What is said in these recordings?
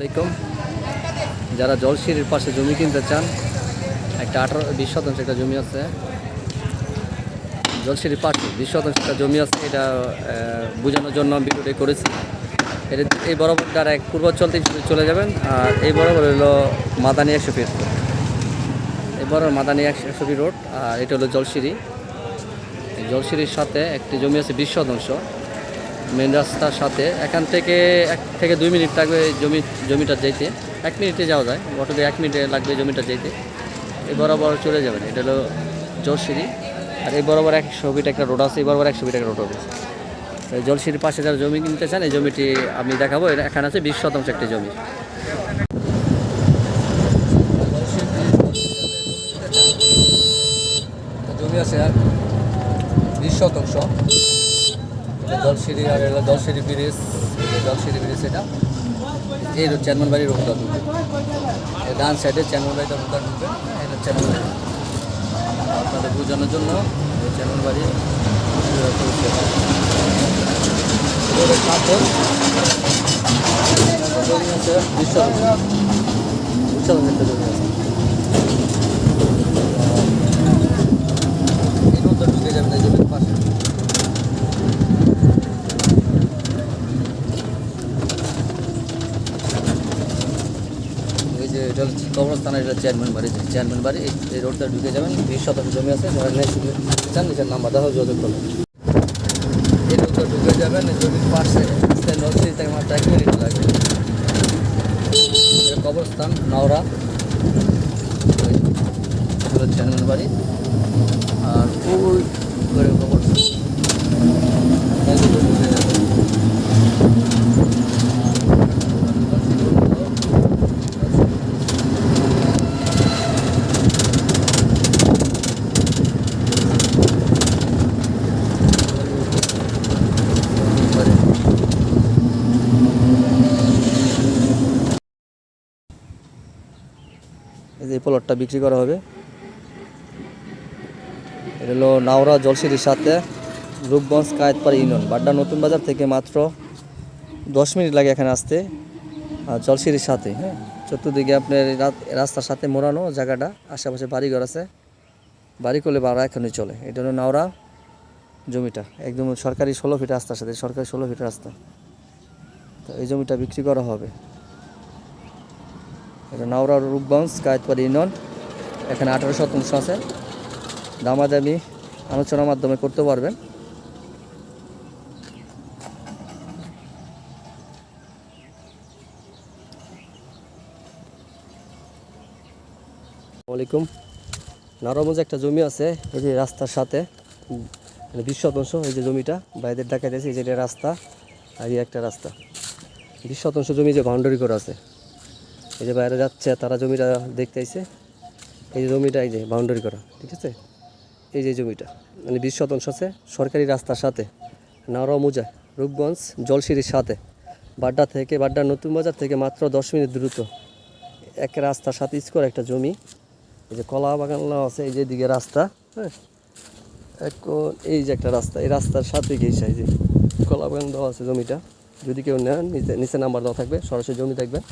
আসসালামাইকুম। যারা জলসিঁড়ির পাশে জমি কিনতে চান, একটা 18-20 শতাংশ একটা জমি আছে জলসিঁড়ির পাশে, 20 শতাংশ একটা জমি আছে। এটা বোঝানোর জন্য ভিডিওটি করেছি। এটা এই বরাবর দ্বারা এক পূর্বাঞ্চল থেকে চলে যাবেন, আর এই বরাবর হলো মাদানি 100 ফিট, এই বরাবর মাদানি 100 ফিট রোড। আর এটা হলো জলসিঁড়ি। এই জলসিঁড়ির সাথে একটি জমি আছে 20 শতাংশ মেন রাস্তার সাথে। এখান থেকে 1 থেকে 2 মিনিট লাগবে জমিটা যেতে। 1 মিনিটে যাওয়া যায়, অটোতে 1 মিনিটে লাগবে জমিটা যেতে। এই বরাবর চলে যাবেন, এটা হলো জলসিঁড়ি। আর এই বরাবর 100 ফিট একটা রোড আছে, এই বরাবর 100 ফিট একটা রোড হবে। জলসিঁড়ির পাশে যারা জমি কিনতে চান, এই জমিটি আমি দেখাবো। এখানে আছে 20 শতাংশ একটি জমি। জমি আছে 20 শতাংশ। জলসিঁড়ি আর এলো জলসিঁড়ি ব্রিজ, জলসিঁড়ি ব্রিজ এটা। এই চেয়ারম্যান বাড়ির রোডটা ঢুকবে, ডান সাইডে চেয়ারম্যান বাড়িটা রোডটা ঢুকবে। এটা চেয়ারম্যান বাড়ি, আপনাদের বোঝানোর জন্য চেয়ারম্যান বাড়ি জমি আছে 20 শতাংশ একটা জমি আছে। এই রোডটা ঢুকে যাবেন এই জমির পাশে। যে এটা কবরস্থানের এটা চেয়ারম্যান বাড়ি। এই রোডটা ঢুকে যাবেন, 20 শতাংশ জমি আছে। যারা চান নিচের নাম্বার দেওয়া যোগাযোগ করবেন। এই রোডটা ঢুকে যাবেন, জমির পাশে জলসিঁড়ি থেকে মাত্র 1 মিনিট লাগবে। এটা কবরস্থান নাওরা, চেয়ারম্যান বাড়ি। আর ওই করে কবরস্থান ঢুকে যাবে। এই প্লটটা বিক্রি করা হবে। এটা হলো নাওরা জলসিঁড়ির সাথে রূপগঞ্জ কায়েতপাড়া ইউনিয়ন, বাড্ডা নতুন বাজার থেকে মাত্র 10 মিনিট লাগে এখানে আসতে। আর জলসিঁড়ির সাথে, হ্যাঁ, চতুর্দিকে আপনার রাস্তার সাথে মোড়ানো জায়গাটা। আশেপাশে বাড়িঘর আছে, বাড়ি করলে ভাড়া এখনই চলে। এটা হলো নাওরা জমিটা, একদম সরকারি 16 ফিট রাস্তার সাথে, সরকারি 16 ফিট রাস্তা। তো এই জমিটা বিক্রি করা হবে। এটা নাওরা রূপগঞ্জ কায়েতপাড়া ইউনিয়ন। এখানে 18 শতাংশ আছে। দামাদামি আলোচনার মাধ্যমে করতে পারবেন। আসসালামাইকুম। নারায়ণগঞ্জে একটা জমি আছে, এই যে রাস্তার সাথে 20 শতাংশ। এই যে জমিটা বাইরের ঢাকা দিয়েছে, এই যে রাস্তা আর এই একটা রাস্তা। 20 শতাংশ জমি যে বাউন্ডারি করা আছে, এই যে বাইরে যাচ্ছে তারা জমিটা দেখতে আইছে। এই যে জমিটা এই যে বাউন্ডারি করা, ঠিক আছে। এই যে জমিটা 20 শতাংশ আছে, সরকারি রাস্তার সাথে, নাওরা মৌজা রূপগঞ্জ জলসিঁড়ির সাথে। বাড্ডা নতুন বাজার থেকে মাত্র 10 মিনিট দ্রুত এক রাস্তার সাথে স্কোয়ার একটা জমি। এই যে কলা বাগান আছে, এই যে দিকে রাস্তা, হ্যাঁ, এখন এই যে একটা রাস্তা, এই রাস্তার সাথে গিয়েছে এই যে কলা বাগান দেওয়া আছে। জমিটা যদি কেউ নেন, নিচে নাম্বার দেওয়া থাকবে, সরাসরি জমি দেখবেন।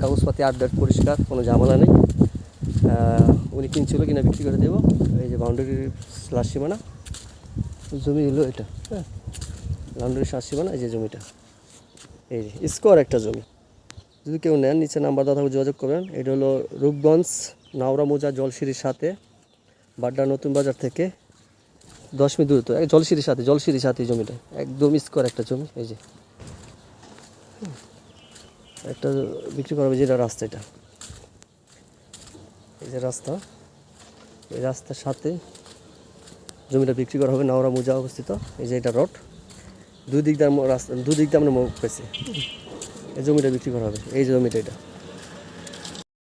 কাগজপাতি আপডেট পরিষ্কার, কোনো ঝামেলা নেই। উনি কিনছিল কিনা বিক্রি করে দেবো। এই যে বাউন্ডারির লাশ সীমানা জমি হলো এটা, হ্যাঁ, বাউন্ডারির লাশ সীমানা। এই যে জমিটা, এই যে স্কোয়ার একটা জমি। যদি কেউ নেন, নিচে নাম্বার দেওয়া থাকবে, যোগাযোগ করবেন। এটা হলো রূপগঞ্জ নাওরা মৌজা জলসিঁড়ির সাথে, বাড্ডা নতুন বাজার থেকে 10 মিনিট দূরত্ব। জলসিঁড়ির সাথে জমিটা একদম স্কোয়ার একটা জমি। এই যে একটা বিক্রি করা হবে, যেটা রাস্তা, এটা এই যে রাস্তা, এই রাস্তার সাথে জমিটা বিক্রি করা হবে। নাওরা মৌজা অবস্থিত। এই যে এটা রোড, দুদিক দিয়ে রাস্তা, দুদিক দিয়ে আমরা মুখ পেয়েছি। এই জমিটা বিক্রি করা হবে, এই যে জমিটা এটা।